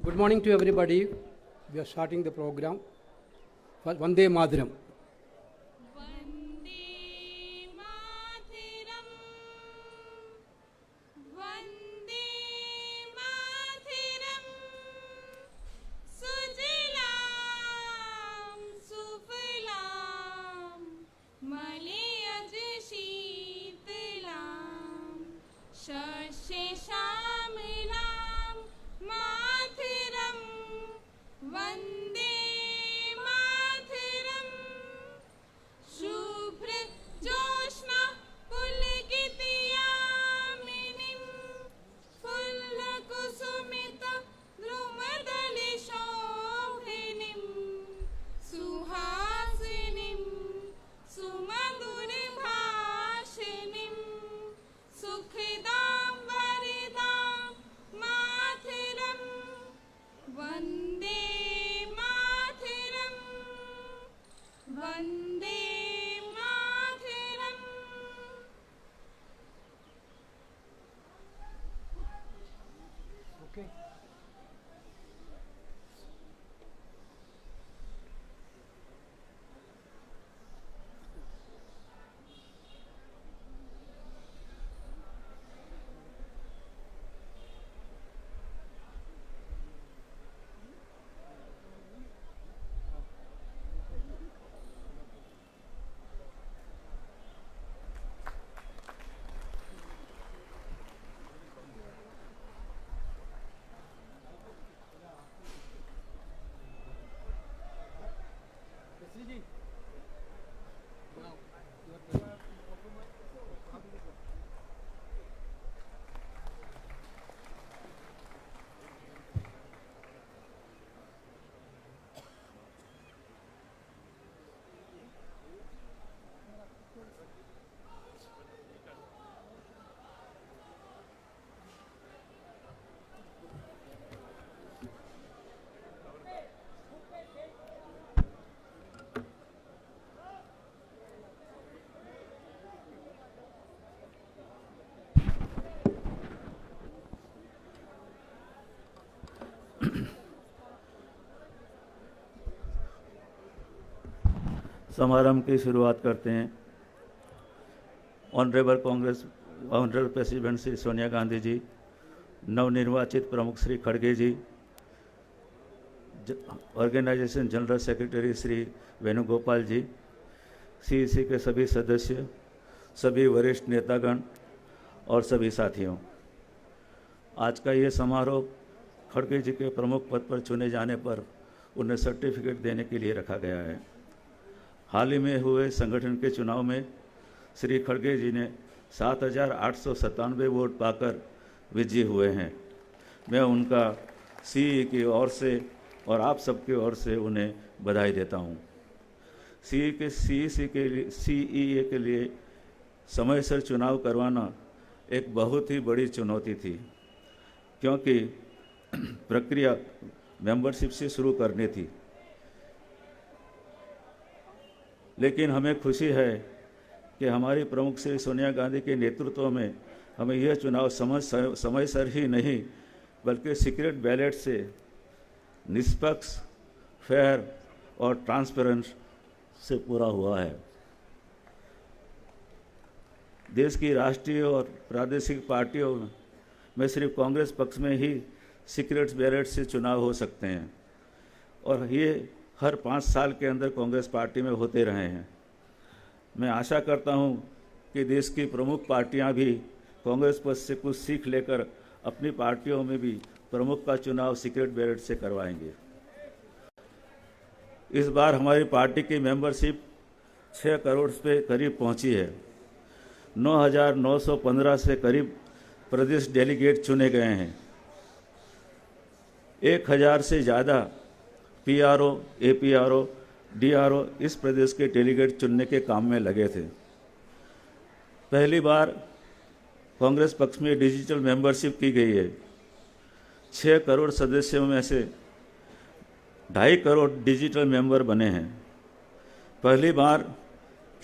Good morning to everybody. We are starting the program. Vande Mataram. Okay. समारंभ की शुरुआत करते हैं। ऑनरेबल प्रेसिडेंट श्री सोनिया गांधी जी, नवनिर्वाचित प्रमुख श्री खड़गे ji, organisation general secretary Shri Venugopal ji, CEC के सभी सदस्य, सभी वरिष्ठ नेतागण और सभी साथियों, आज का ये समारोह खड़गे जी के प्रमुख पद पर चुने जाने पर उन्हें सर्टिफिकेट देने के लिए रखा गया है। हाल ही में हुए संगठन के चुनाव में श्री खड़गे जी ने 7,897 वोट पाकर विजयी हुए हैं। मैं उनका सीई की ओर से और आप सबकी ओर से उन्हें बधाई देता हूं। सीईसी के लिए समय से चुनाव करवाना एक बहुत ही बड़ी चुनौती थी, क्योंकि प्रक्रिया मेंबरशिप से शुरू करनी थी। लेकिन हमें खुशी है कि हमारी प्रमुख श्री सोनिया गांधी के नेतृत्व में हमें यह चुनाव समय सर ही नहीं बल्कि सीक्रेट बैलेट से निष्पक्ष, फेयर और ट्रांसपेरेंट से पूरा हुआ है। देश की राष्ट्रीय और प्रादेशिक पार्टियों में सिर्फ कांग्रेस पक्ष में ही सीक्रेट बैलेट से चुनाव हो सकते हैं और ये हर 5 साल के अंदर कांग्रेस पार्टी में होते रहे हैं। मैं आशा करता हूं कि देश की प्रमुख पार्टियां भी कांग्रेस पक्ष से कुछ सीख लेकर अपनी पार्टियों में भी प्रमुख का चुनाव सीक्रेट बैलेट से करवाएंगे। इस बार हमारी पार्टी की मेंबरशिप 6 करोड़ पे करीब पहुंची है। 9,915 से करीब प्रदेश डेलीगेट चुने गए हैं। 1,000 से ज़्यादा पीआरओ, एपीआरओ, डीआरओ इस प्रदेश के डेलीगेट चुनने के काम में लगे थे। पहली बार कांग्रेस पक्ष में डिजिटल मेंबरशिप की गई है। 6 करोड़ सदस्यों में से 2.5 करोड़ डिजिटल मेंबर बने हैं। पहली बार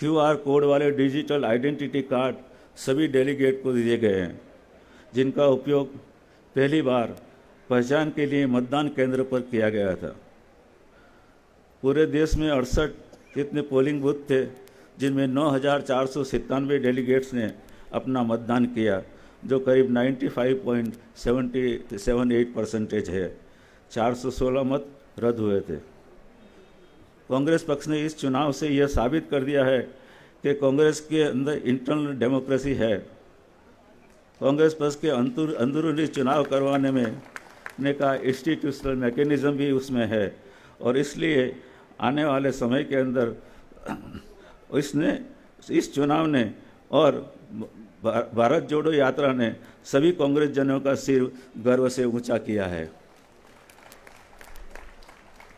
क्यूआर कोड वाले डिजिटल आइडेंटिटी कार्ड सभी डेलीगेट को दिए गए हैं, जिनका उपयोग पहली बार पहचान के लिए मतदान केंद्र पर किया गया था। पूरे देश में 68 जितने पोलिंग बूथ थे, जिनमें 9,497 डेलीगेट्स ने अपना मतदान किया, जो करीब 95.78% है। 416 मत रद्द हुए थे। कांग्रेस पक्ष ने इस चुनाव से यह साबित कर दिया है कि कांग्रेस के अंदर इंटरनल डेमोक्रेसी है। कांग्रेस पक्ष के अंदरूनी चुनाव करवाने में का इंस्टीट्यूशनल मैकेनिज्म भी उसमें है, और इसलिए आने वाले समय के अंदर इस चुनाव ने और भारत जोड़ो यात्रा ने सभी कांग्रेस जनों का सिर गर्व से ऊंचा किया है।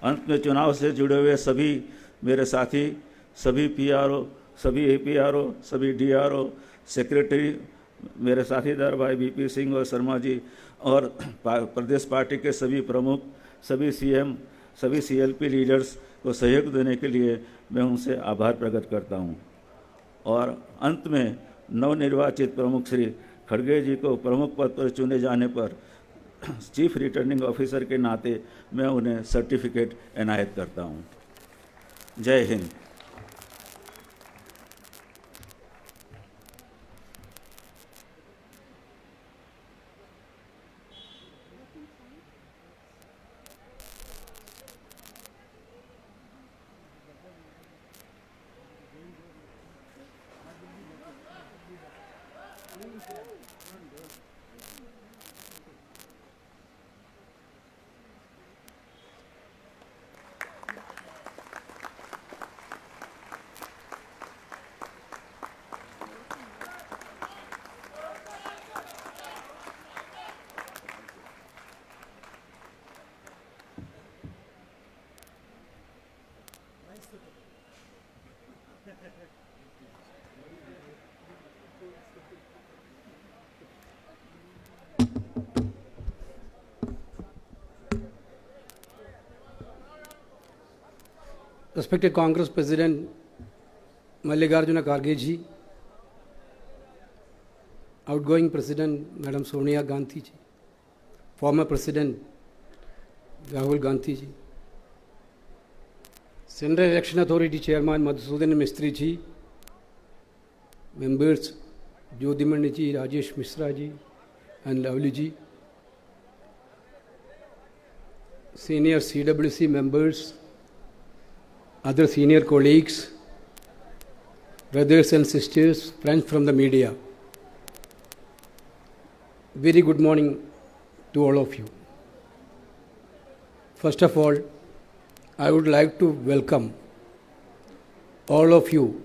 अंत में चुनाव से जुड़े हुए सभी मेरे साथी, सभी पीआरओ, सभी एपीआरओ, सभी डीआरओ, सेक्रेटरी, मेरे साथीदार भाई बीपी सिंह और शर्मा जी, और प्रदेश पार्टी के सभी प्रमुख, सभी सीएम, सभी सीएलपी लीडर्स को सहयोग देने के लिए मैं उनसे आभार प्रकट करता हूं। और अंत में नवनिर्वाचित प्रमुख श्री खड़गे जी को प्रमुख पद पर चुने जाने पर चीफ रिटर्निंग ऑफिसर के नाते मैं उन्हें सर्टिफिकेट एनायत करता हूं। जय Hind. Respected Congress President Mallikarjuna Kharge ji, outgoing President Madam Sonia Gandhi ji, former President Rahul Gandhi ji, Central Election Authority Chairman Madhusudan Mistry ji, members Jyodhimani ji, Rajesh Mishra ji and Lovely ji, senior CWC members, other senior colleagues, brothers and sisters, friends from the media. Very good morning to all of you. First of all, I would like to welcome all of you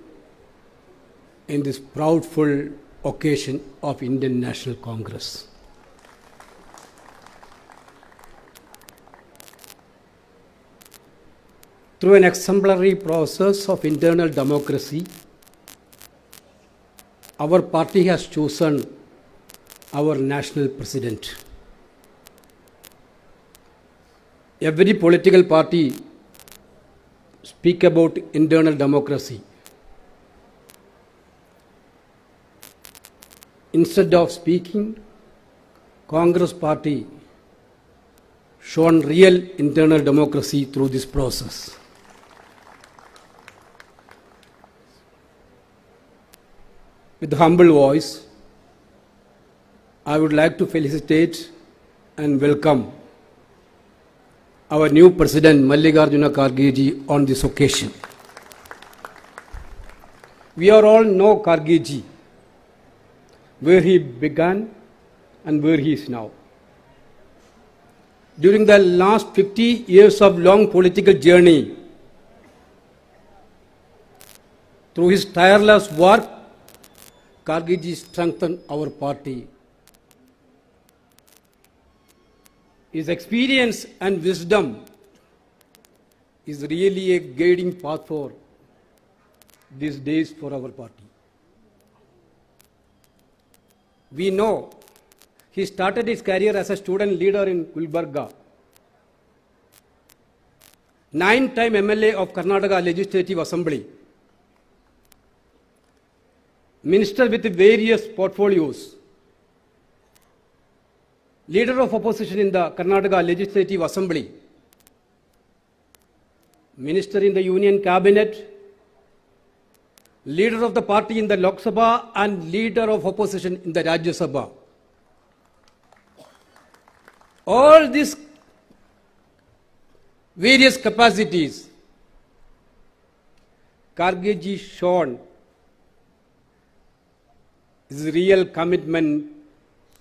in this proudful occasion of Indian National Congress. Through an exemplary process of internal democracy, our party has chosen our national president. Every political party speak about internal democracy. Instead of speaking, Congress party shown real internal democracy through this process. With humble voice, I would like to felicitate and welcome our new President Mallikarjuna Kharge ji on this occasion. We are all know Kharge ji, where he began and where he is now. During the last 50 years of long political journey, through his tireless work, Kharge ji strengthened our party. His experience and wisdom is really a guiding path for these days for our party. We know he started his career as a student leader in Gulbarga. 9-time MLA of Karnataka Legislative Assembly. Minister with various portfolios. leader of opposition in the Karnataka Legislative Assembly, minister in the Union Cabinet, leader of the party in the Lok Sabha and leader of opposition in the Rajya Sabha. All these various capacities, Karge ji shown his real commitment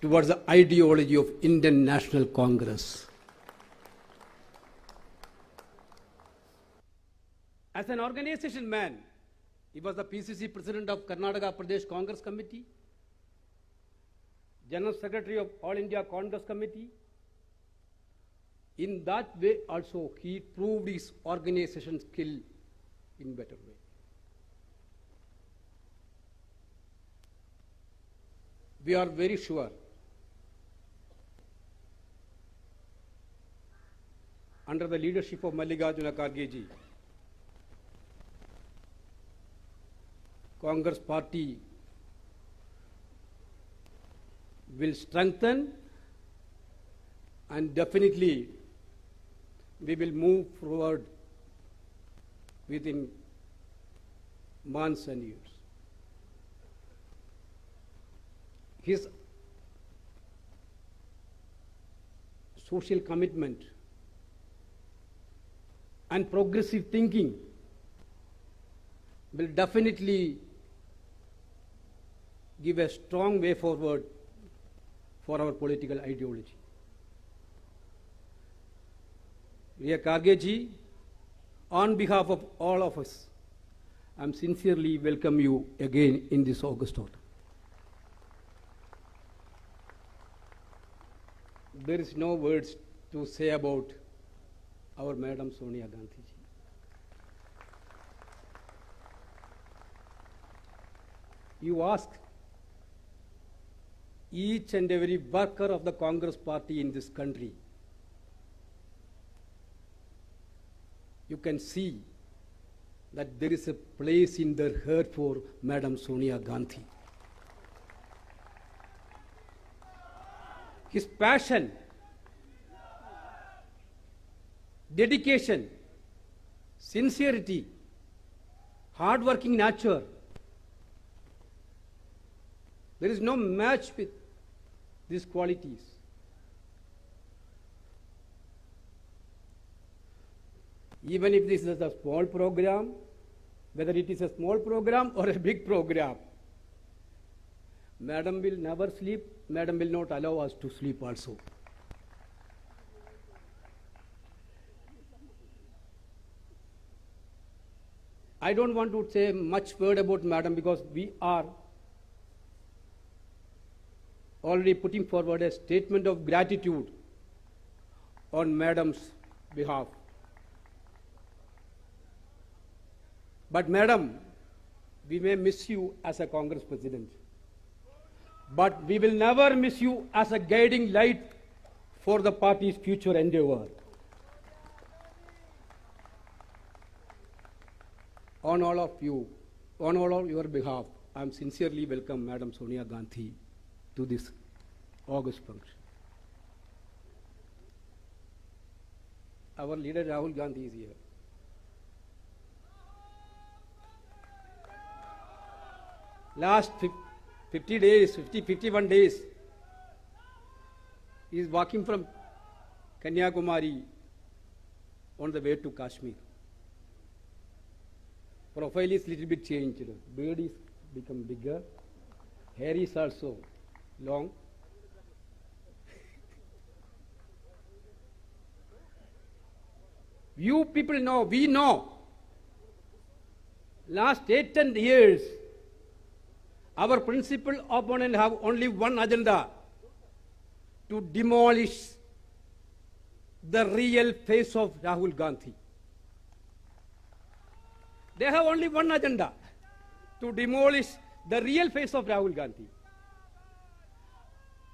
towards the ideology of Indian National Congress. As an organization man, he was the PCC president of Karnataka Pradesh Congress Committee, General Secretary of All India Congress Committee. In that way also he proved his organization skill in better way. We are very sure under the leadership of Mallikarjuna Kharge ji, Congress party will strengthen and definitely we will move forward within months and years. His social commitment and progressive thinking will definitely give a strong way forward for our political ideology. Dear Kharge ji, on behalf of all of us, I am sincerely welcome you again in this August autumn. There is no words to say about our Madam Sonia Gandhi ji. You ask each and every worker of the Congress party in this country, you can see that there is a place in their heart for Madam Sonia Gandhi. His passion, dedication, sincerity, hard-working nature, there is no match with these qualities. Even if this is a small program, whether it is a small program or a big program, Madam will never sleep. Madam will not allow us to sleep also. I don't want to say much word about Madam because we are already putting forward a statement of gratitude on Madam's behalf. But Madam, we may miss you as a Congress President, but we will never miss you as a guiding light for the party's future endeavor. On all of you, on all of your behalf, I am sincerely welcome Madam Sonia Gandhi to this August function. Our leader Rahul Gandhi is here. Last 50 days, 51 days, he is walking from Kanyakumari on the way to Kashmir. Profile is little bit changed. Beard is become bigger. Hair is also long. You people know, we know, last 8-10 years, our principal opponents have only one agenda: to demolish the real face of Rahul Gandhi. They have only one agenda: to demolish the real face of Rahul Gandhi.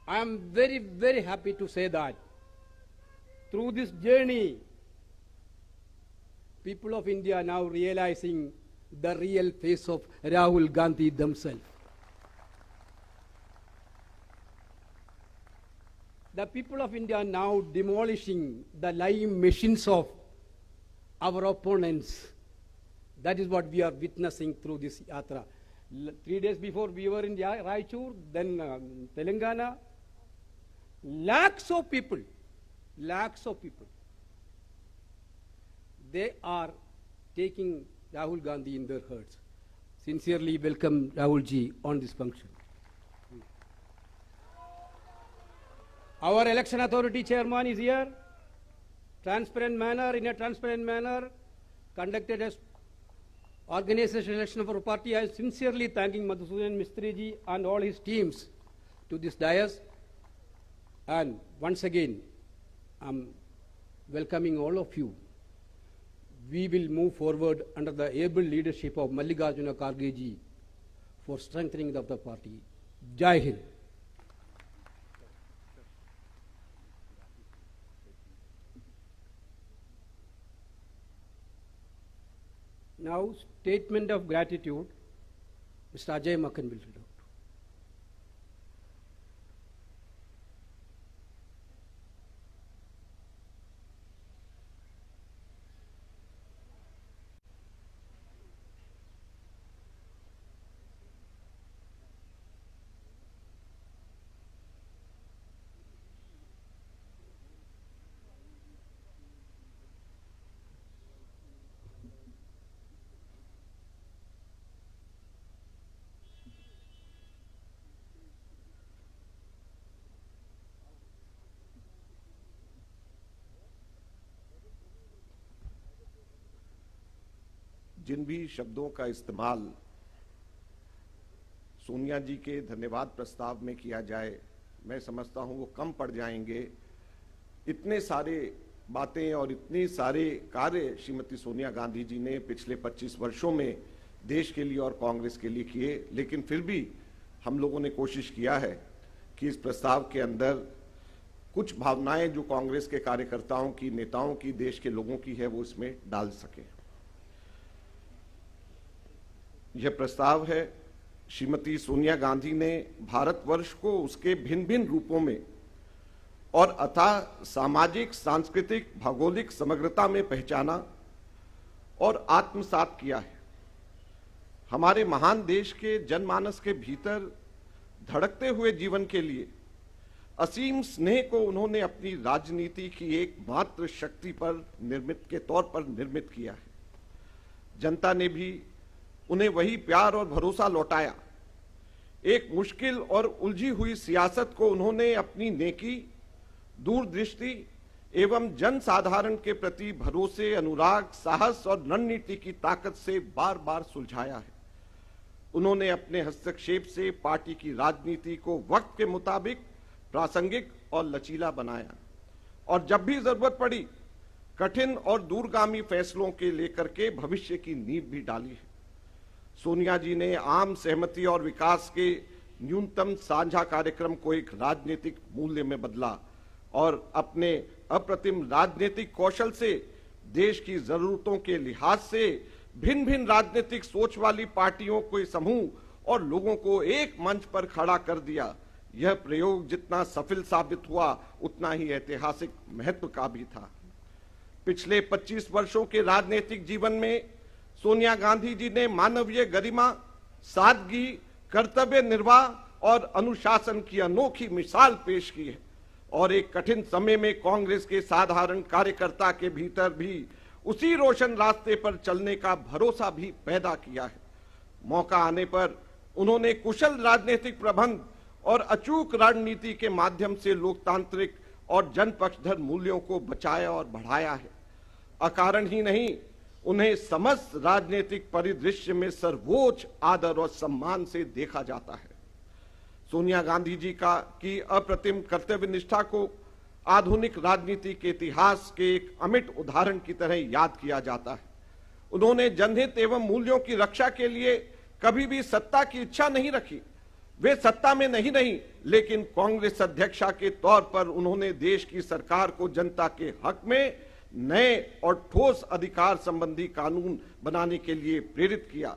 I am very, very happy to say that through this journey, people of India are now realizing the real face of Rahul Gandhi themselves. the people of India are now demolishing the lying machines of our opponents. That is what we are witnessing through this yatra. 3 days before we were in Raichur, then Telangana. Lakhs of people, they are taking Rahul Gandhi in their hearts. Sincerely welcome Rahul ji on this function. Our election authority chairman is here. In a transparent manner, conducted as organization election for a party. I am sincerely thanking Madhusudan Mistry ji and all his teams to this dais. And once again, I'm welcoming all of you. We will move forward under the able leadership of Mallikarjuna Kharge ji for strengthening of the party. Jai Hind. Now, statement of gratitude, Mr. Ajay Makhan will read out. जिन भी शब्दों का इस्तेमाल सोनिया जी के धन्यवाद प्रस्ताव में किया जाए, मैं समझता हूं वो कम पड़ जाएंगे। इतने सारे बातें और इतने सारे कार्य श्रीमती सोनिया गांधी जी ने पिछले 25 वर्षों में देश के लिए और कांग्रेस के लिए किए, लेकिन फिर भी हम लोगों ने कोशिश किया है कि इस प्रस्ताव के अंदर कुछ भावनाएं जो कांग्रेस के कार्यकर्ताओं की, नेताओं की, देश के लोगों की है, वो इसमें डाल सके। यह प्रस्ताव है, श्रीमती सोनिया गांधी ने भारतवर्ष को उसके भिन्न भिन्न रूपों में और अथाह सामाजिक, सांस्कृतिक, भौगोलिक समग्रता में पहचाना और आत्मसात किया है। हमारे महान देश के जनमानस के भीतर धड़कते हुए जीवन के लिए असीम स्नेह को उन्होंने अपनी राजनीति की एकमात्र शक्ति पर के तौर पर निर्मित किया है। जनता ने भी उन्हें वही प्यार और भरोसा लौटाया। एक मुश्किल और उलझी हुई सियासत को उन्होंने अपनी नेकी, दूरदृष्टि एवं जनसाधारण के प्रति भरोसे, अनुराग, साहस और रणनीति की ताकत से बार बार सुलझाया है। उन्होंने अपने हस्तक्षेप से पार्टी की राजनीति को वक्त के मुताबिक प्रासंगिक और लचीला बनाया और जब भी जरूरत पड़ी कठिन और दूरगामी फैसलों के लेकर के भविष्य की नींव भी डाली है। सोनिया जी ने आम सहमति और विकास के न्यूनतम साझा कार्यक्रम को एक राजनीतिक मूल्य में बदला और अपने अप्रतिम राजनीतिक कौशल से देश की जरूरतों के लिहाज से भिन्न भिन्न राजनीतिक सोच वाली पार्टियों के समूह और लोगों को एक मंच पर खड़ा कर दिया। यह प्रयोग जितना सफल साबित हुआ उतना ही ऐतिहासिक महत्व का भी था। पिछले 25 वर्षों के राजनीतिक जीवन में सोनिया गांधी जी ने मानवीय गरिमा, सादगी, कर्तव्य निर्वाह और अनुशासन की अनोखी मिसाल पेश की है और एक कठिन समय में कांग्रेस के साधारण कार्यकर्ता के भीतर भी उसी रोशन रास्ते पर चलने का भरोसा भी पैदा किया है। मौका आने पर उन्होंने कुशल राजनीतिक प्रबंध और अचूक रणनीति के माध्यम से लोकतांत्रिक और जनपक्षधर मूल्यों को बचाया और बढ़ाया है। अकारण ही नहीं, उन्हें समस्त राजनीतिक परिदृश्य में सर्वोच्च आदर और सम्मान से देखा जाता है। सोनिया गांधी जी की अप्रतिम कर्तव्य निष्ठा को आधुनिक राजनीति के इतिहास के एक अमिट उदाहरण की तरह याद किया जाता है। उन्होंने जनहित एवं मूल्यों की रक्षा के लिए कभी भी सत्ता की इच्छा नहीं रखी। वे सत्ता में नहीं, लेकिन कांग्रेस अध्यक्षा के तौर पर उन्होंने देश की सरकार को जनता के हक में नए और ठोस अधिकार संबंधी कानून बनाने के लिए प्रेरित किया।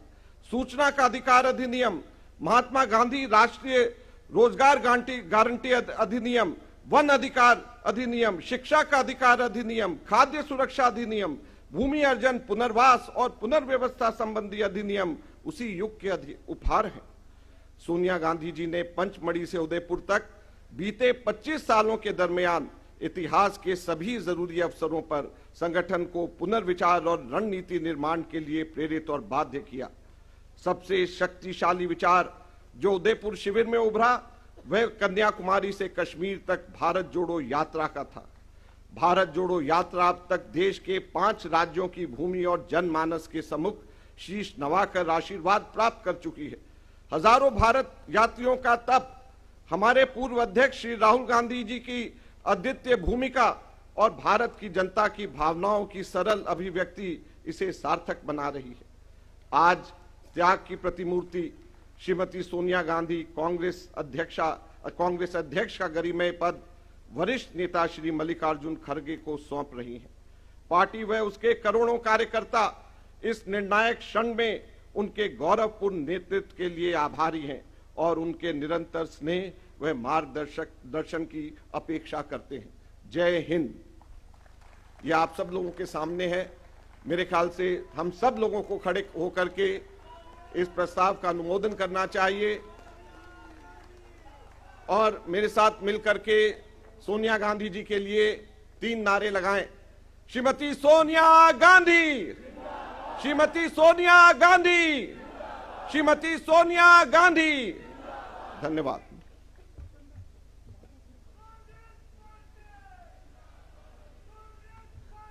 सूचना का अधिकार अधिनियम, महात्मा गांधी राष्ट्रीय रोजगार गारंटी अधिनियम, वन अधिकार अधिनियम, शिक्षा का अधिकार अधिनियम, खाद्य सुरक्षा अधिनियम, भूमि अर्जन, पुनर्वास और पुनर्व्यवस्था संबंधी अधिनियम उसी युग के उपहार हैं। सोनिया गांधी जी ने पंचमढ़ी से उदयपुर तक बीते 25 सालों के दरमियान इतिहास के सभी जरूरी अवसरों पर संगठन को पुनर्विचार और रणनीति निर्माण के लिए प्रेरित और बाध्य किया। सबसे शक्तिशाली विचार जो उदयपुर शिविर में उभरा वह कन्याकुमारी से कश्मीर तक भारत जोड़ो यात्रा का था। भारत जोड़ो यात्रा अब तक देश के 5 राज्यों की भूमि और जनमानस के सम्मुख शीश नवाकर आशीर्वाद प्राप्त कर चुकी है। हजारों भारत यात्रियों का तप, हमारे पूर्व अध्यक्ष श्री राहुल गांधी जी की अद्वितीय भूमिका और भारत की जनता की भावनाओं की सरल अभिव्यक्ति इसे सार्थक बना रही है। आज त्याग की प्रतिमूर्ति श्रीमती सोनिया गांधी कांग्रेस अध्यक्ष का गरिमय पद वरिष्ठ नेता श्री मल्लिकार्जुन खड़गे को सौंप रही है। पार्टी व उसके करोड़ों कार्यकर्ता इस निर्णायक क्षण में उनके गौरवपूर्ण नेतृत्व के लिए आभारी हैं और उनके निरंतर स्नेह व मार्गदर्शन की अपेक्षा करते हैं। जय हिंद। ये आप सब लोगों के सामने है। मेरे ख्याल से हम सब लोगों को खड़े होकर के इस प्रस्ताव का अनुमोदन करना चाहिए और मेरे साथ मिलकर के सोनिया गांधी जी के लिए 3 नारे लगाएं। श्रीमती सोनिया गांधी, श्रीमती सोनिया गांधी, श्रीमती सोनिया गांधी। धन्यवाद।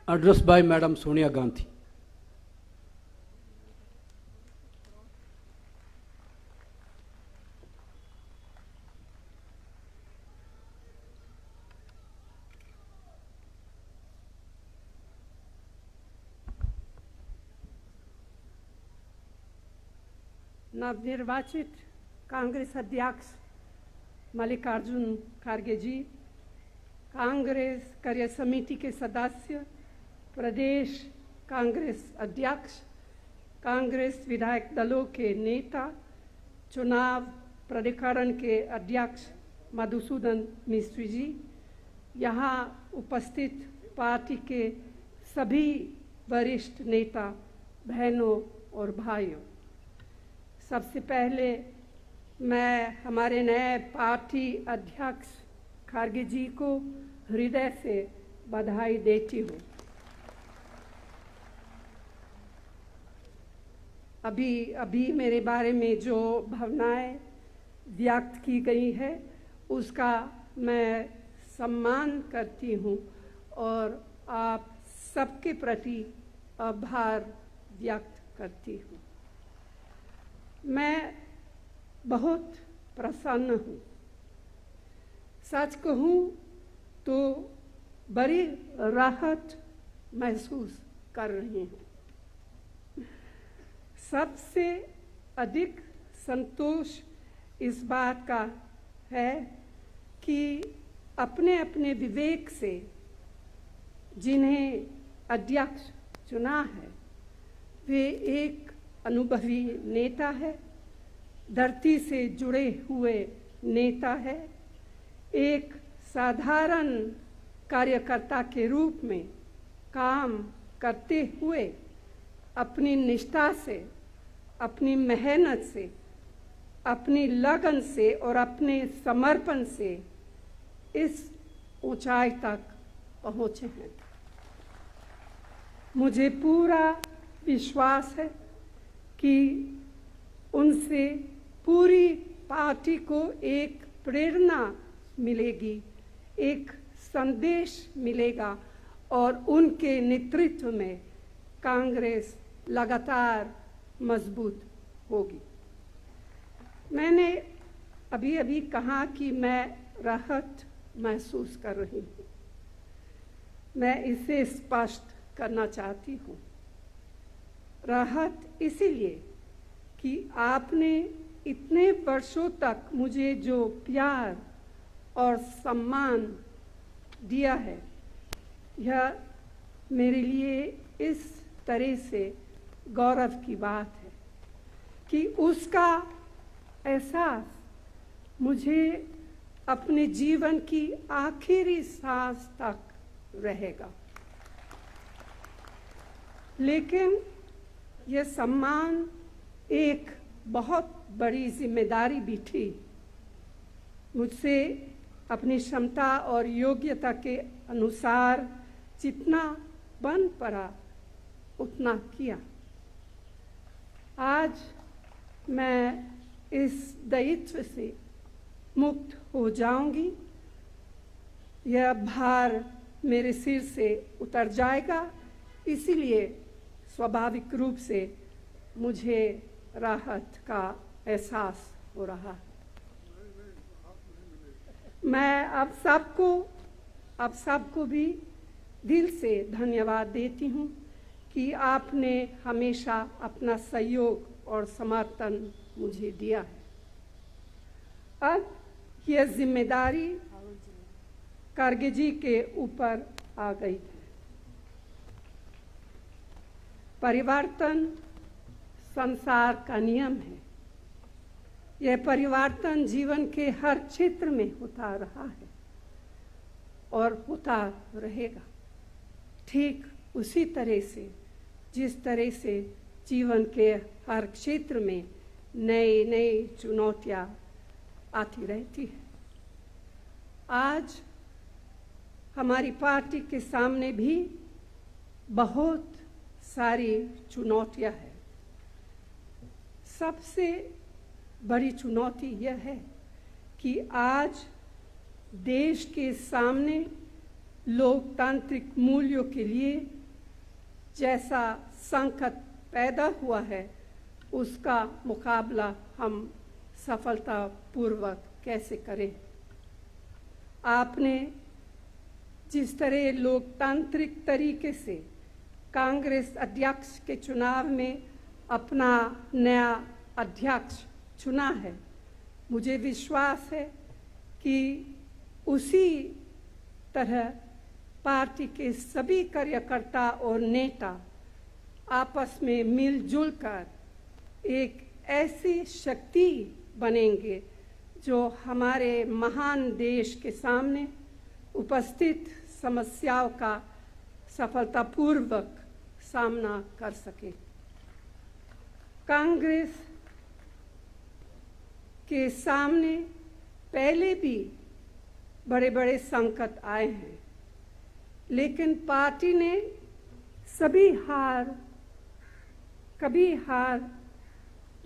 Address by Madam Sonia Gandhi. नवनिर्वाचित कांग्रेस अध्यक्ष मल्लिकार्जुन खड़गे जी, कांग्रेस कार्य समिति के सदस्य, प्रदेश कांग्रेस अध्यक्ष, कांग्रेस विधायक दलों के नेता, चुनाव प्राधिकरण के अध्यक्ष मधुसूदन मिस्त्री जी, यहाँ उपस्थित पार्टी के सभी वरिष्ठ नेता, बहनों और भाइयों, सबसे पहले मैं हमारे नए पार्टी अध्यक्ष खड़गे जी को हृदय से बधाई देती हूँ। अभी मेरे बारे में जो भावनाएं व्यक्त की गई है उसका मैं सम्मान करती हूँ और आप सबके प्रति आभार व्यक्त करती हूँ। मैं बहुत प्रसन्न हूँ। सच कहूँ तो बड़ी राहत महसूस कर रही हूँ। सबसे अधिक संतोष इस बात का है कि अपने अपने विवेक से जिन्हें अध्यक्ष चुना है वे एक अनुभवी नेता है, धरती से जुड़े हुए नेता है, एक साधारण कार्यकर्ता के रूप में काम करते हुए अपनी निष्ठा से, अपनी मेहनत से, अपनी लगन से और अपने समर्पण से इस ऊंचाई तक पहुँचे हैं। मुझे पूरा विश्वास है कि उनसे पूरी पार्टी को एक प्रेरणा मिलेगी, एक संदेश मिलेगा और उनके नेतृत्व में कांग्रेस लगातार मजबूत होगी। मैंने अभी कहा कि मैं राहत महसूस कर रही हूँ। मैं इसे स्पष्ट करना चाहती हूँ। राहत इसीलिए कि आपने इतने वर्षों तक मुझे जो प्यार और सम्मान दिया है, यह मेरे लिए इस तरह से गौरव की बात है कि उसका एहसास मुझे अपने जीवन की आखिरी सांस तक रहेगा। लेकिन यह सम्मान एक बहुत बड़ी जिम्मेदारी भी थी। मुझसे अपनी क्षमता और योग्यता के अनुसार जितना बन पड़ा उतना किया। आज मैं इस दायित्व से मुक्त हो जाऊंगी। यह भार मेरे सिर से उतर जाएगा, इसीलिए स्वाभाविक रूप से मुझे राहत का एहसास हो रहा है। मैं आप सबको भी दिल से धन्यवाद देती हूँ कि आपने हमेशा अपना सहयोग और समर्थन मुझे दिया है। अब यह जिम्मेदारी खड़गे जी के ऊपर आ गई है। परिवर्तन संसार का नियम है। यह परिवर्तन जीवन के हर क्षेत्र में होता रहा है और होता रहेगा, ठीक उसी तरह से जिस तरह से जीवन के हर क्षेत्र में नई नई चुनौतियां आती रहती है। आज हमारी पार्टी के सामने भी बहुत सारी चुनौतियां हैं। सबसे बड़ी चुनौती यह है कि आज देश के सामने लोकतांत्रिक मूल्यों के लिए जैसा संकट पैदा हुआ है, उसका मुकाबला हम सफलतापूर्वक कैसे करें। आपने जिस तरह लोकतांत्रिक तरीके से कांग्रेस अध्यक्ष के चुनाव में अपना नया अध्यक्ष चुना है, मुझे विश्वास है कि उसी तरह पार्टी के सभी कार्यकर्ता और नेता आपस में मिलजुल कर एक ऐसी शक्ति बनेंगे जो हमारे महान देश के सामने उपस्थित समस्याओं का सफलतापूर्वक सामना कर सके। कांग्रेस के सामने पहले भी बड़े बड़े संकट आए हैं, लेकिन पार्टी ने कभी हार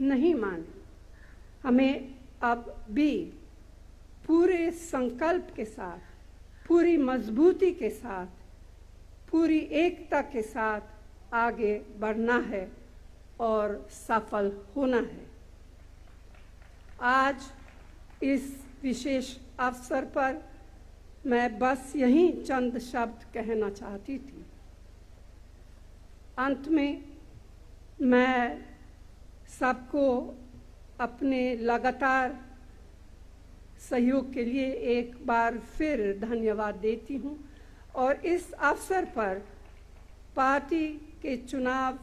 नहीं मानी। हमें अब भी पूरे संकल्प के साथ, पूरी मजबूती के साथ, पूरी एकता के साथ आगे बढ़ना है और सफल होना है। आज इस विशेष अवसर पर मैं बस यही चंद शब्द कहना चाहती थी। अंत में मैं सबको अपने लगातार सहयोग के लिए एक बार फिर धन्यवाद देती हूँ और इस अवसर पर पार्टी के चुनाव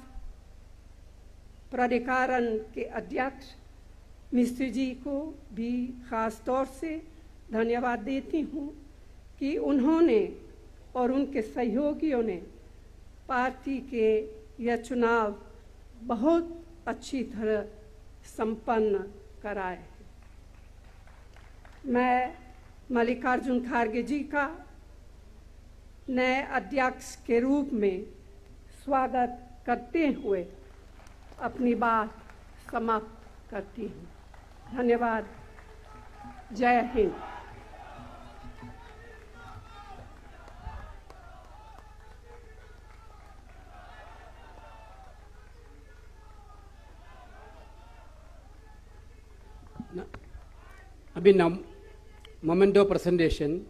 प्राधिकरण के अध्यक्ष मिस्त्री जी को भी खास तौर से धन्यवाद देती हूँ कि उन्होंने और उनके सहयोगियों ने पार्टी के यह चुनाव बहुत अच्छी तरह संपन्न कराए। मैं मल्लिकार्जुन खड़गे जी का नए अध्यक्ष के रूप में स्वागत करते हुए अपनी बात समाप्त करती हूँ। धन्यवाद। जय हिंद। अभी moment of presentation,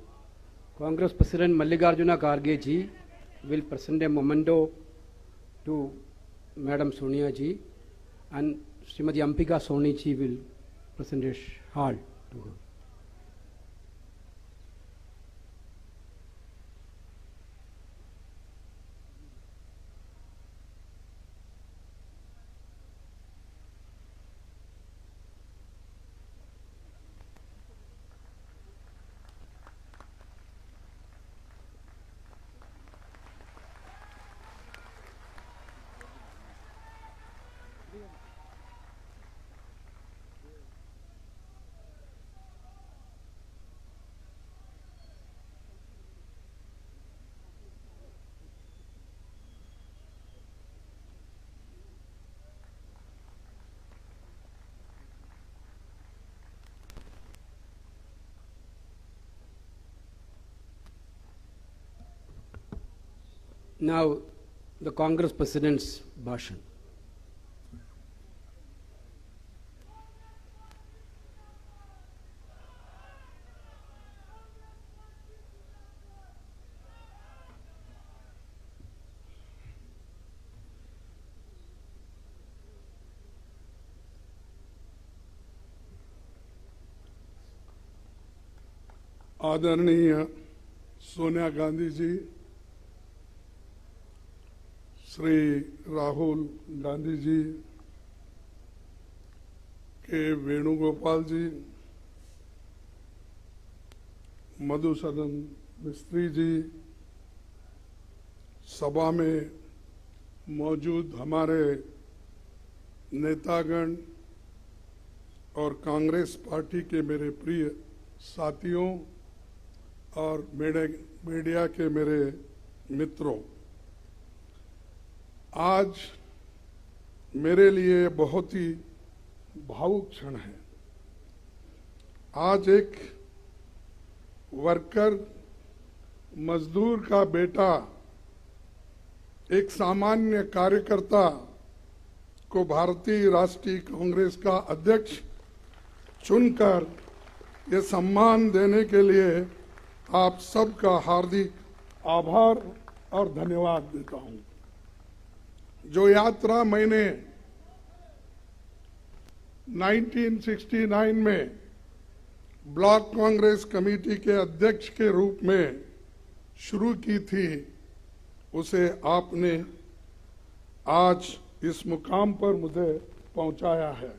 Congress President Mallikarjuna Kharge ji will present a memento to Madam Sonia ji, and Srimati Ambika Soni ji will present a shawl to her. Now, the Congress President's Bhashan. आदरणीय सोनिया गांधी जी, श्री राहुल गांधी जी, के वेणुगोपाल जी, मधुसूदन मिस्त्री जी, सभा में मौजूद हमारे नेतागण और Congress party के मेरे प्रिय साथियों और मीडिया के मेरे मित्रों, आज मेरे लिए बहुत ही भावुक क्षण है। आज एक वर्कर, मजदूर का बेटा, एक सामान्य कार्यकर्ता को भारतीय राष्ट्रीय कांग्रेस का अध्यक्ष चुनकर ये सम्मान देने के लिए आप सबका हार्दिक आभार और धन्यवाद देता हूं। जो यात्रा मैंने 1969 में ब्लॉक कांग्रेस कमेटी के अध्यक्ष के रूप में शुरू की थी, उसे आपने आज इस मुकाम पर मुझे पहुंचाया है।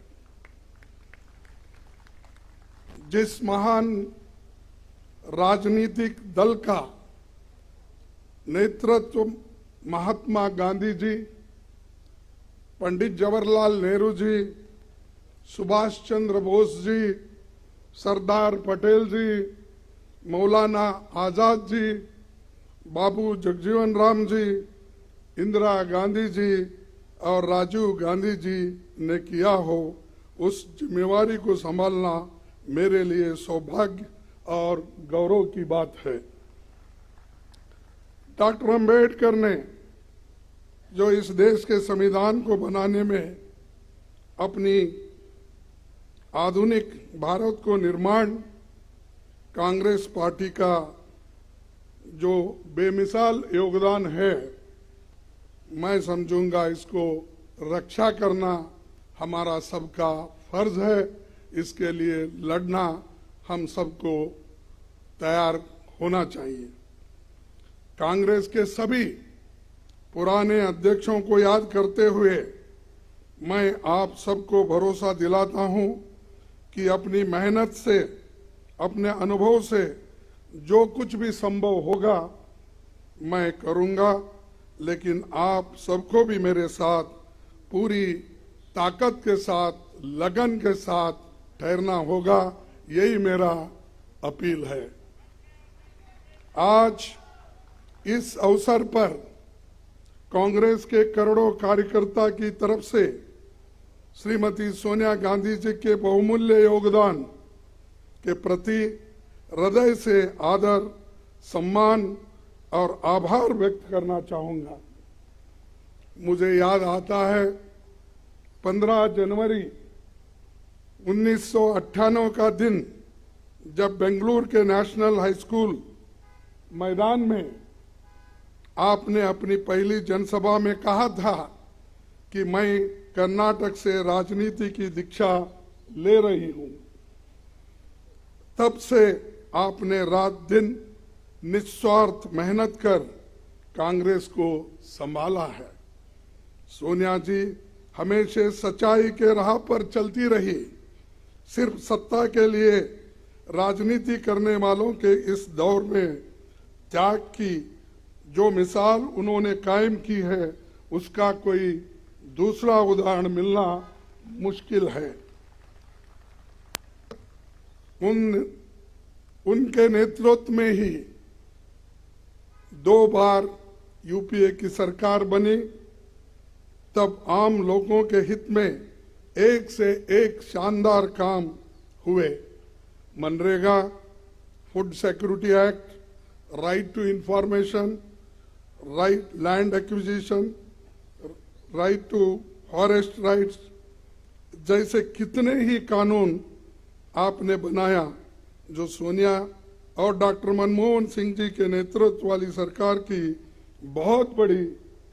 जिस महान राजनीतिक दल का नेतृत्व महात्मा गांधी जी, पंडित जवाहरलाल नेहरू जी, सुभाष चंद्र बोस जी, सरदार पटेल जी, मौलाना आजाद जी, बाबू जगजीवन राम जी, इंदिरा गांधी जी और राजीव गांधी जी ने किया हो, उस जिम्मेवारी को संभालना मेरे लिए सौभाग्य और गौरव की बात है। डॉक्टर अंबेडकर ने जो इस देश के संविधान को बनाने में अपनी आधुनिक भारत को निर्माण, कांग्रेस पार्टी का जो बेमिसाल योगदान है, मैं समझूंगा इसको रक्षा करना हमारा सबका फर्ज है। इसके लिए लड़ना हम सबको तैयार होना चाहिए। कांग्रेस के सभी पुराने अध्यक्षों को याद करते हुए मैं आप सबको भरोसा दिलाता हूं कि अपनी मेहनत से, अपने अनुभव से जो कुछ भी संभव होगा मैं करूंगा, लेकिन आप सबको भी मेरे साथ पूरी ताकत के साथ, लगन के साथ ठहरना होगा। यही मेरा अपील है। आज इस अवसर पर कांग्रेस के करोड़ों कार्यकर्ता की तरफ से श्रीमती सोनिया गांधी जी के बहुमूल्य योगदान के प्रति हृदय से आदर, सम्मान और आभार व्यक्त करना चाहूंगा। मुझे याद आता है 15 जनवरी 1998 का दिन, जब बेंगलुरु के नेशनल हाई स्कूल मैदान में आपने अपनी पहली जनसभा में कहा था कि मैं कर्नाटक से राजनीति की दीक्षा ले रही हूं। तब से आपने रात दिन निस्वार्थ मेहनत कर कांग्रेस को संभाला है। सोनिया जी हमेशा सच्चाई के राह पर चलती रही। सिर्फ सत्ता के लिए राजनीति करने वालों के इस दौर में त्याग की जो मिसाल उन्होंने कायम की है, उसका कोई दूसरा उदाहरण मिलना मुश्किल है। उनके नेतृत्व में ही 2 बार यूपीए की सरकार बनी। तब आम लोगों के हित में एक से एक शानदार काम हुए। MNREGA, food security act, right to information, right land acquisition, right to forest rights जैसे कितने ही कानून आपने बनाया, जो सोनिया और डॉक्टर मनमोहन सिंह जी के नेतृत्व वाली सरकार की बहुत बड़ी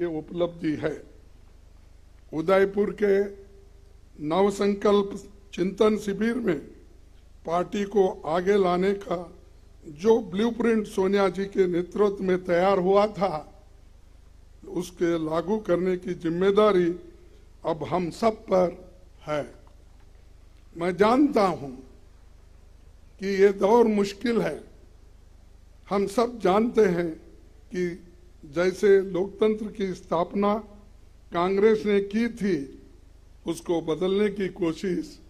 ये उपलब्धि है। उदयपुर के नवसंकल्प चिंतन शिविर में पार्टी को आगे लाने का जो ब्लूप्रिंट सोनिया जी के नेतृत्व में तैयार हुआ था, उसके लागू करने की जिम्मेदारी अब हम सब पर है। मैं जानता हूं कि ये दौर मुश्किल है। हम सब जानते हैं कि जैसे लोकतंत्र की स्थापना कांग्रेस ने की थी, उसको बदलने की कोशिश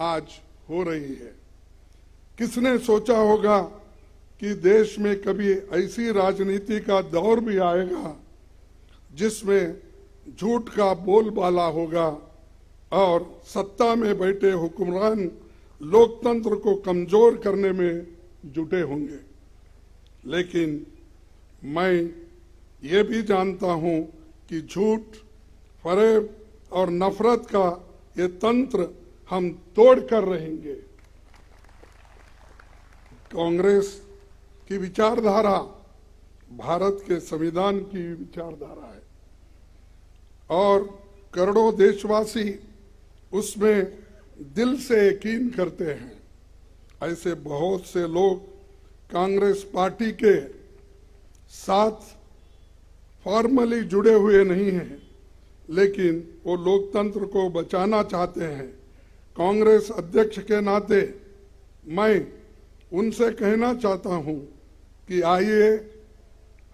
आज हो रही है। किसने सोचा होगा कि देश में कभी ऐसी राजनीति का दौर भी आएगा जिसमें झूठ का बोलबाला होगा और सत्ता में बैठे हुक्मरान लोकतंत्र को कमजोर करने में जुटे होंगे। लेकिन मैं ये भी जानता हूं कि झूठ, फरेब और नफरत का ये तंत्र हम तोड़ कर रहेंगे। कांग्रेस की विचारधारा भारत के संविधान की विचारधारा है और करोड़ों देशवासी उसमें दिल से यकीन करते हैं। ऐसे बहुत से लोग कांग्रेस पार्टी के साथ फॉर्मली जुड़े हुए नहीं हैं, लेकिन वो लोकतंत्र को बचाना चाहते हैं। कांग्रेस अध्यक्ष के नाते मैं उनसे कहना चाहता हूं कि आइए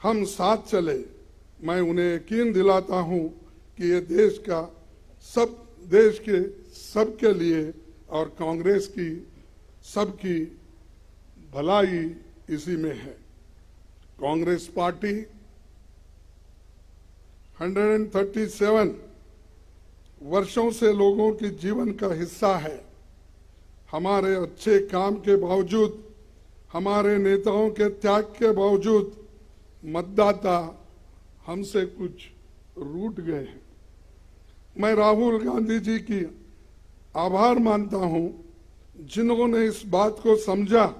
हम साथ चले। मैं उन्हें यकीन दिलाता हूं कि ये देश के सबके लिए और कांग्रेस की सबकी भलाई इसी में है। कांग्रेस पार्टी 137 वर्षों से लोगों के जीवन का हिस्सा है। हमारे अच्छे काम के बावजूद, हमारे नेताओं के त्याग के बावजूद मतदाता हमसे कुछ रूठ गए हैं। मैं राहुल गांधी जी की आभार मानता हूं, जिन्होंने इस बात को समझा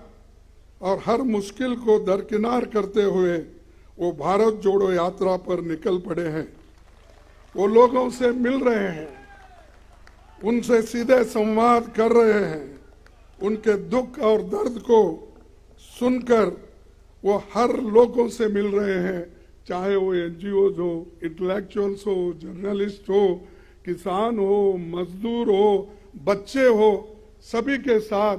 और हर मुश्किल को दरकिनार करते हुए वो भारत जोड़ो यात्रा पर निकल पड़े हैं। वो लोगों से मिल रहे हैं, उनसे सीधे संवाद कर रहे हैं, उनके दुख और दर्द को सुनकर वो हर लोगों से मिल रहे हैं, चाहे वो एनजीओज हो, इंटेलेक्चुअल्स हो, जर्नलिस्ट हो, किसान हो, मजदूर हो, बच्चे हो, सभी के साथ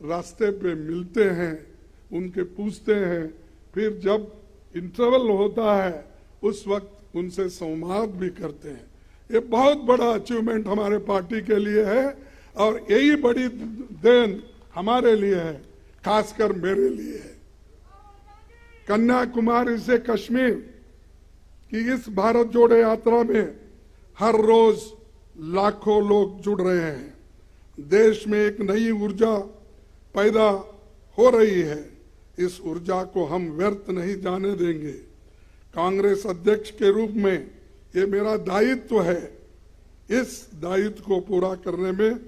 रास्ते पे मिलते हैं, उनके पूछते हैं। फिर जब इंटरवल होता है उस वक्त उनसे संवाद भी करते हैं। ये बहुत बड़ा अचीवमेंट हमारे पार्टी के लिए है और यही बड़ी देन हमारे लिए है, खासकर मेरे लिए है। कन्याकुमारी से कश्मीर की इस भारत जोड़ो यात्रा में हर रोज लाखों लोग जुड़ रहे हैं। देश में एक नई ऊर्जा पैदा हो रही है। इस ऊर्जा को हम व्यर्थ नहीं जाने देंगे। कांग्रेस अध्यक्ष के रूप में ये मेरा दायित्व है। इस दायित्व को पूरा करने में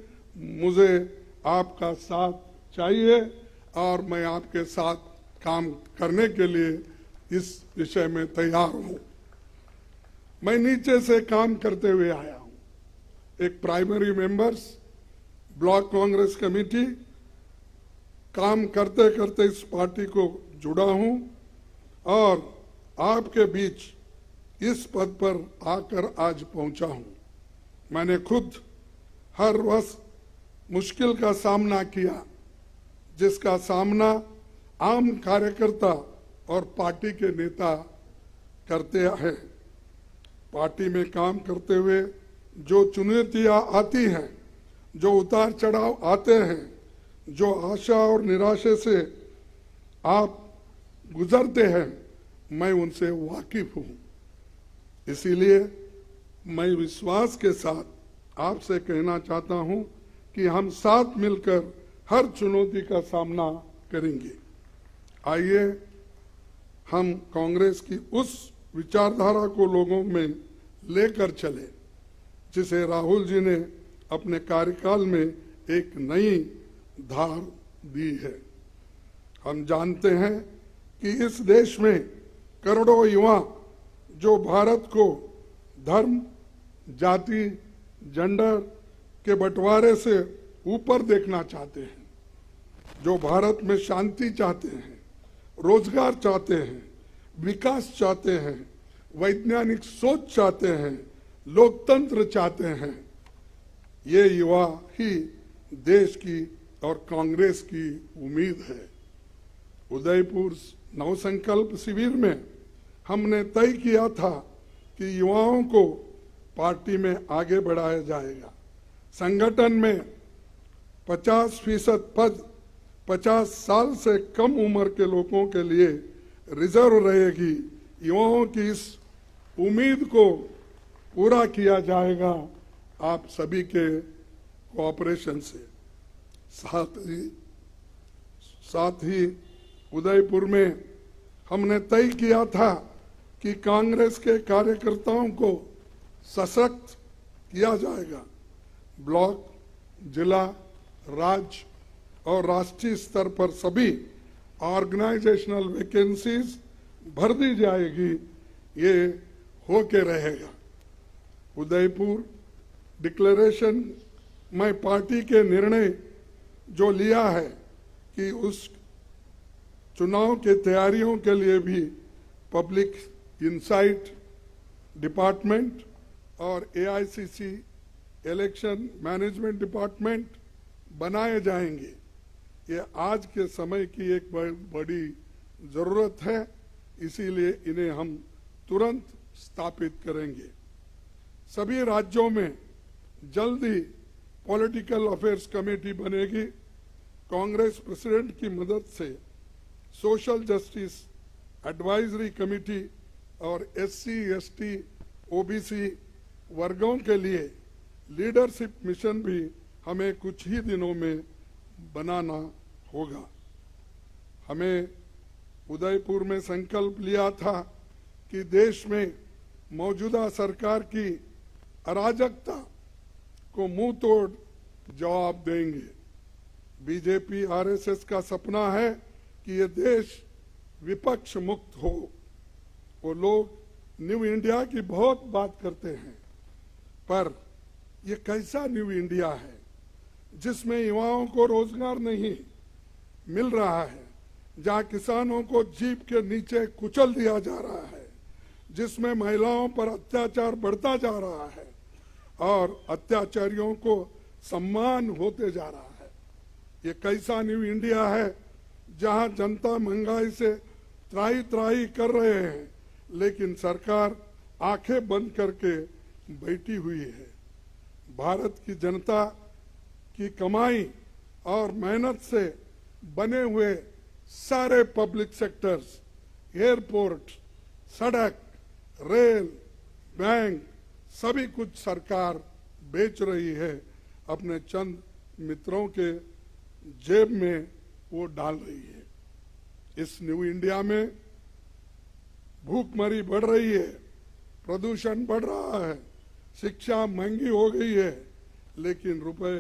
मुझे आपका साथ चाहिए और मैं आपके साथ काम करने के लिए इस विषय में तैयार हूं। मैं नीचे से काम करते हुए आया हूं। एक primary members block Congress committee काम करते करते इस पार्टी को जुड़ा हूं और आपके बीच इस पद पर आकर आज पहुंचा हूं। मैंने खुद हर वर्ष मुश्किल का सामना किया, जिसका सामना आम कार्यकर्ता और पार्टी के नेता करते हैं। पार्टी में काम करते हुए जो चुनौतियां आती हैं, जो उतार चढ़ाव आते हैं, जो आशा और निराशा से आप गुजरते हैं, मैं उनसे वाकिफ हूं। इसीलिए मैं विश्वास के साथ आपसे कहना चाहता हूं कि हम साथ मिलकर हर चुनौती का सामना करेंगे। आइए हम कांग्रेस की उस विचारधारा को लोगों में लेकर चले, जिसे राहुल जी ने अपने कार्यकाल में एक नई धार दी है। हम जानते हैं कि इस देश में करोड़ों युवा जो भारत को धर्म, जाति, जेंडर के बंटवारे से ऊपर देखना चाहते हैं, जो भारत में शांति चाहते हैं, रोजगार चाहते हैं, विकास चाहते हैं, वैज्ञानिक सोच चाहते हैं, लोकतंत्र चाहते हैं, ये युवा ही देश की और कांग्रेस की उम्मीद है। उदयपुर नवसंकल्प शिविर में हमने तय किया था कि युवाओं को पार्टी में आगे बढ़ाया जाएगा। संगठन में 50% पद 50 साल से कम उम्र के लोगों के लिए रिजर्व रहेगी। युवाओं की इस उम्मीद को पूरा किया जाएगा आप सभी के कोऑपरेशन से। साथ ही उदयपुर में हमने तय किया था कि कांग्रेस के कार्यकर्ताओं को सशक्त किया जाएगा। ब्लॉक, जिला, राज्य और राष्ट्रीय स्तर पर सभी ऑर्गेनाइजेशनल वैकेंसीज भर दी जाएगी। ये होके रहेगा। उदयपुर डिक्लेरेशन में पार्टी के निर्णय जो लिया है कि उस चुनाव के तैयारियों के लिए भी पब्लिक इंसाइट डिपार्टमेंट और एआईसीसी इलेक्शन मैनेजमेंट डिपार्टमेंट बनाए जाएंगे। ये आज के समय की एक बड़ी जरूरत है, इसीलिए इन्हें हम तुरंत स्थापित करेंगे। सभी राज्यों में जल्द ही पॉलिटिकल अफेयर्स कमेटी बनेगी। कांग्रेस प्रेसिडेंट की मदद से सोशल जस्टिस एडवाइजरी कमेटी और एससी, एसटी, ओबीसी वर्गों के लिए लीडरशिप मिशन भी हमें कुछ ही दिनों में बनाना होगा। हमें उदयपुर में संकल्प लिया था कि देश में मौजूदा सरकार की अराजकता को मुंह तोड़ जवाब देंगे। बीजेपी आरएसएस का सपना है कि ये देश विपक्ष मुक्त हो। वो लोग न्यू इंडिया की बहुत बात करते हैं, पर ये कैसा न्यू इंडिया है जिसमें युवाओं को रोजगार नहीं मिल रहा है, जहां किसानों को जीप के नीचे कुचल दिया जा रहा है, जिसमें महिलाओं पर अत्याचार बढ़ता जा रहा है और अत्याचारियों को सम्मान होते जा रहा है। ये कैसा न्यू इंडिया है जहां जनता महंगाई से त्राही त्राही कर रहे हैं, लेकिन सरकार आंखें बंद करके बैठी हुई है। भारत की जनता की कमाई और मेहनत से बने हुए सारे पब्लिक सेक्टर्स, एयरपोर्ट, सड़क, रेल, बैंक, सभी कुछ सरकार बेच रही है, अपने चंद मित्रों के जेब में वो डाल रही है। इस न्यू इंडिया में भूखमरी बढ़ रही है, प्रदूषण बढ़ रहा है, शिक्षा महंगी हो गई है, लेकिन रुपए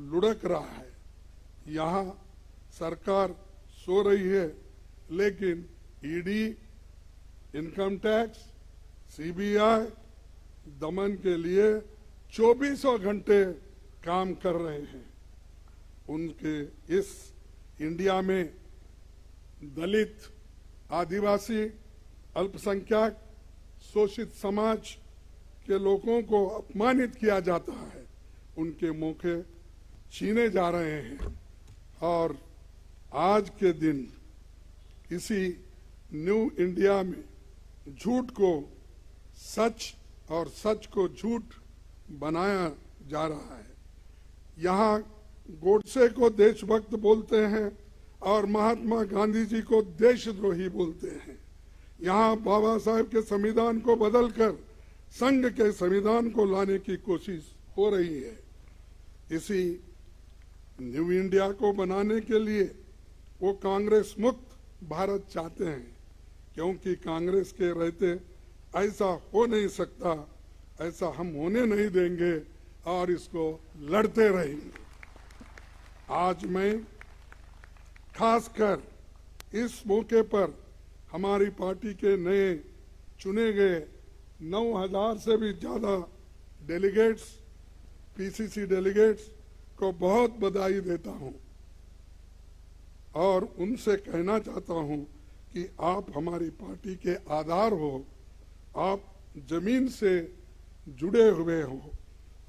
लुढ़क रहा है। यहाँ सरकार सो रही है, लेकिन ईडी, इनकम टैक्स, सीबीआई दमन के लिए 24 घंटे काम कर रहे हैं। उनके इस इंडिया में दलित, आदिवासी, अल्पसंख्यक, शोषित समाज के लोगों को अपमानित किया जाता है, उनके मौके छीने जा रहे हैं। और आज के दिन इसी न्यू इंडिया में झूठ को सच और सच को झूठ बनाया जा रहा है। यहाँ गोडसे को देशभक्त बोलते हैं और महात्मा गांधी जी को देशद्रोही बोलते हैं। यहाँ बाबा साहेब के संविधान को बदलकर संघ के संविधान को लाने की कोशिश हो रही है। इसी न्यू इंडिया को बनाने के लिए वो कांग्रेस मुक्त भारत चाहते हैं, क्योंकि कांग्रेस के रहते ऐसा हो नहीं सकता, ऐसा हम होने नहीं देंगे और इसको लड़ते रहेंगे। आज मैं खासकर इस मौके पर हमारी पार्टी के नए चुने गए 9,000 से भी ज्यादा डेलीगेट्स, पीसीसी डेलीगेट्स को बहुत बधाई देता हूं और उनसे कहना चाहता हूं कि आप हमारी पार्टी के आधार हो, आप जमीन से जुड़े हुए हो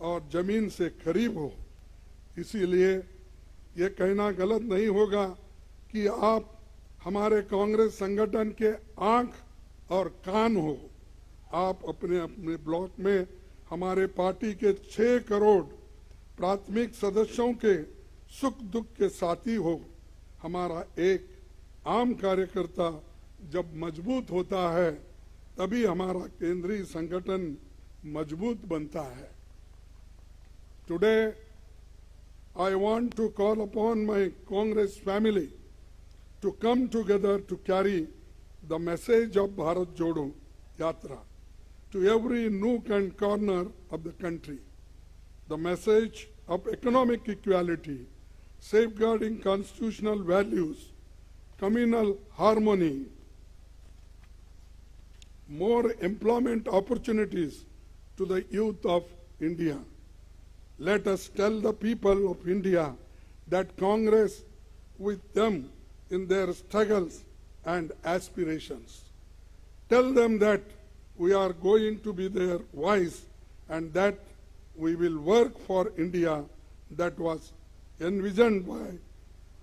और जमीन से करीब हो। इसीलिए ये कहना गलत नहीं होगा कि आप हमारे कांग्रेस संगठन के आंख और कान हो। आप अपने अपने ब्लॉक में हमारे पार्टी के 6 करोड़ प्राथमिक सदस्यों के सुख दुख के साथी हो। हमारा एक आम कार्यकर्ता जब मजबूत होता है तभी हमारा केंद्रीय संगठन मजबूत बनता है। Today I want to call upon my Congress family to come together to carry the message of Bharat Jodo Yatra to every nook and corner of the country. The message of economic equality, safeguarding constitutional values, communal harmony, more employment opportunities to the youth of India. Let us tell the people of India that Congress with them in their struggles and aspirations. Tell them that we are going to be their voice and that we will work for India that was envisioned by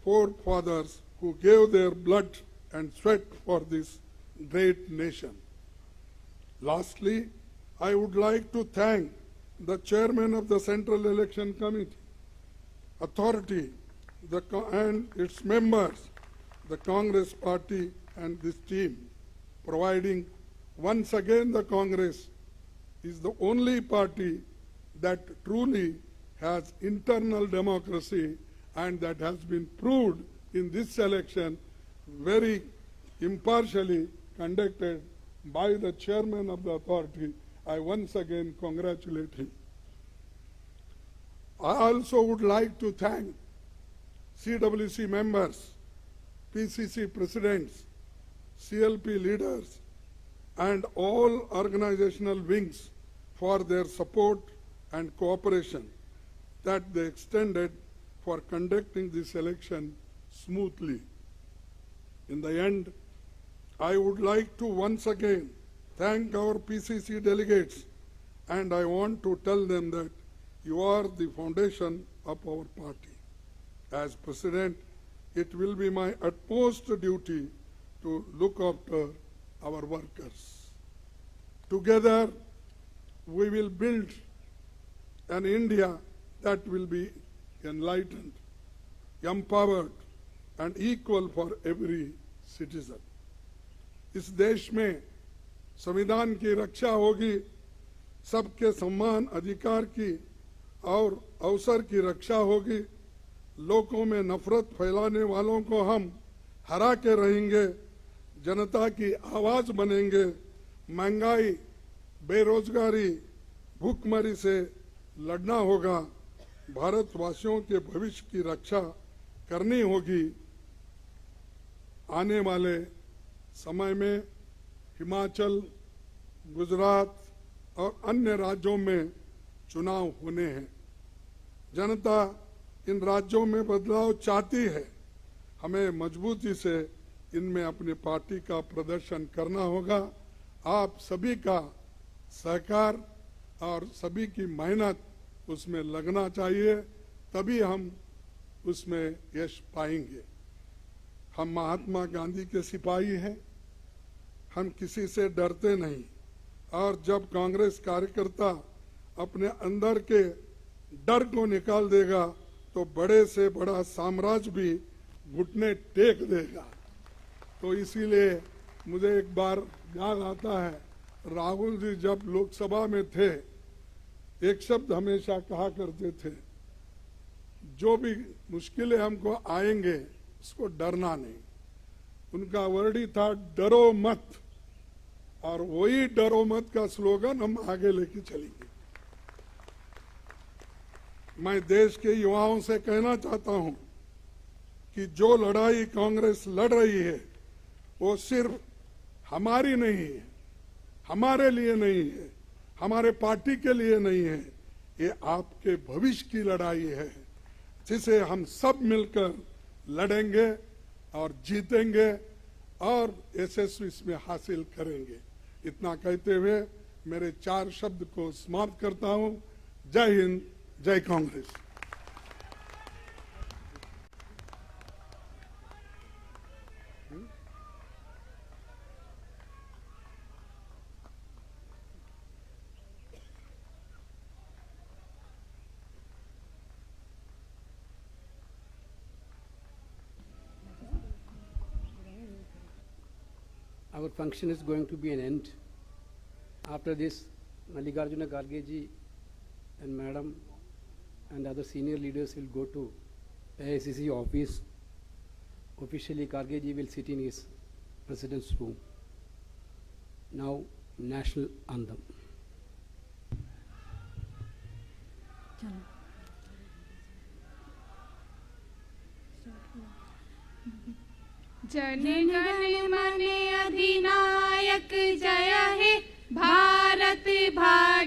forefathers who gave their blood and sweat for this great nation. Lastly, I would like to thank the chairman of the Central Election Committee, authority, and its members, the Congress party and this team, providing once again the Congress is the only party that truly has internal democracy and that has been proved in this election very impartially conducted by the chairman of the authority. I once again congratulate him. I also would like to thank CWC members, PCC presidents, CLP leaders, and all organizational wings for their support and cooperation that they extended for conducting this election smoothly. In the end, I would like to once again thank our PCC delegates, and I want to tell them that you are the foundation of our party. As President, it will be my utmost duty to look after our workers. Together, we will build an India that will be enlightened, empowered, and equal for every citizen. इस देश में संविधान की रक्षा होगी, सबके सम्मान अधिकार की और अवसर की रक्षा होगी, लोगों में नफरत फैलाने वालों को हम हरा के रहेंगे, जनता की आवाज बनेंगे, महंगाई, बेरोजगारी, भूखमरी से लड़ना होगा, भारतवासियों के भविष्य की रक्षा करनी होगी। आने वाले समय में हिमाचल, गुजरात और अन्य राज्यों में चुनाव होने हैं। जनता इन राज्यों में बदलाव चाहती है। हमें मजबूती से इनमें अपनी पार्टी का प्रदर्शन करना होगा। आप सभी का सहकार और सभी की मेहनत उसमें लगना चाहिए, तभी हम उसमें यश पाएंगे। हम महात्मा गांधी के सिपाही हैं, हम किसी से डरते नहीं, और जब कांग्रेस कार्यकर्ता अपने अंदर के डर को निकाल देगा तो बड़े से बड़ा साम्राज्य भी घुटने टेक देगा। तो इसीलिए मुझे एक बार याद आता है, राहुल जी जब लोकसभा में थे, एक शब्द हमेशा कहा करते थे, जो भी मुश्किलें हमको आएंगे उसको डरना नहीं। उनका वर्ड ही था, डरो मत। और वही डरो मत का स्लोगन हम आगे लेके चलेंगे। मैं देश के युवाओं से कहना चाहता हूं कि जो लड़ाई कांग्रेस लड़ रही है वो सिर्फ हमारी नहीं है, हमारे लिए नहीं है, हमारे पार्टी के लिए नहीं है, ये आपके भविष्य की लड़ाई है जिसे हम सब मिलकर लड़ेंगे और जीतेंगे और यशस्वी इसमें हासिल करेंगे। इतना कहते हुए मेरे 4 शब्द को समाप्त करता हूं। जय हिंद, जय Congress. Our function is going to be an end. After this, Mallikarjuna Kharge ji and Madam and other senior leaders will go to AICC office. Officially, Kharge ji will sit in his president's room. Now, national anthem. Jana Gana मन अधिनायक जय हे भारत भाग्य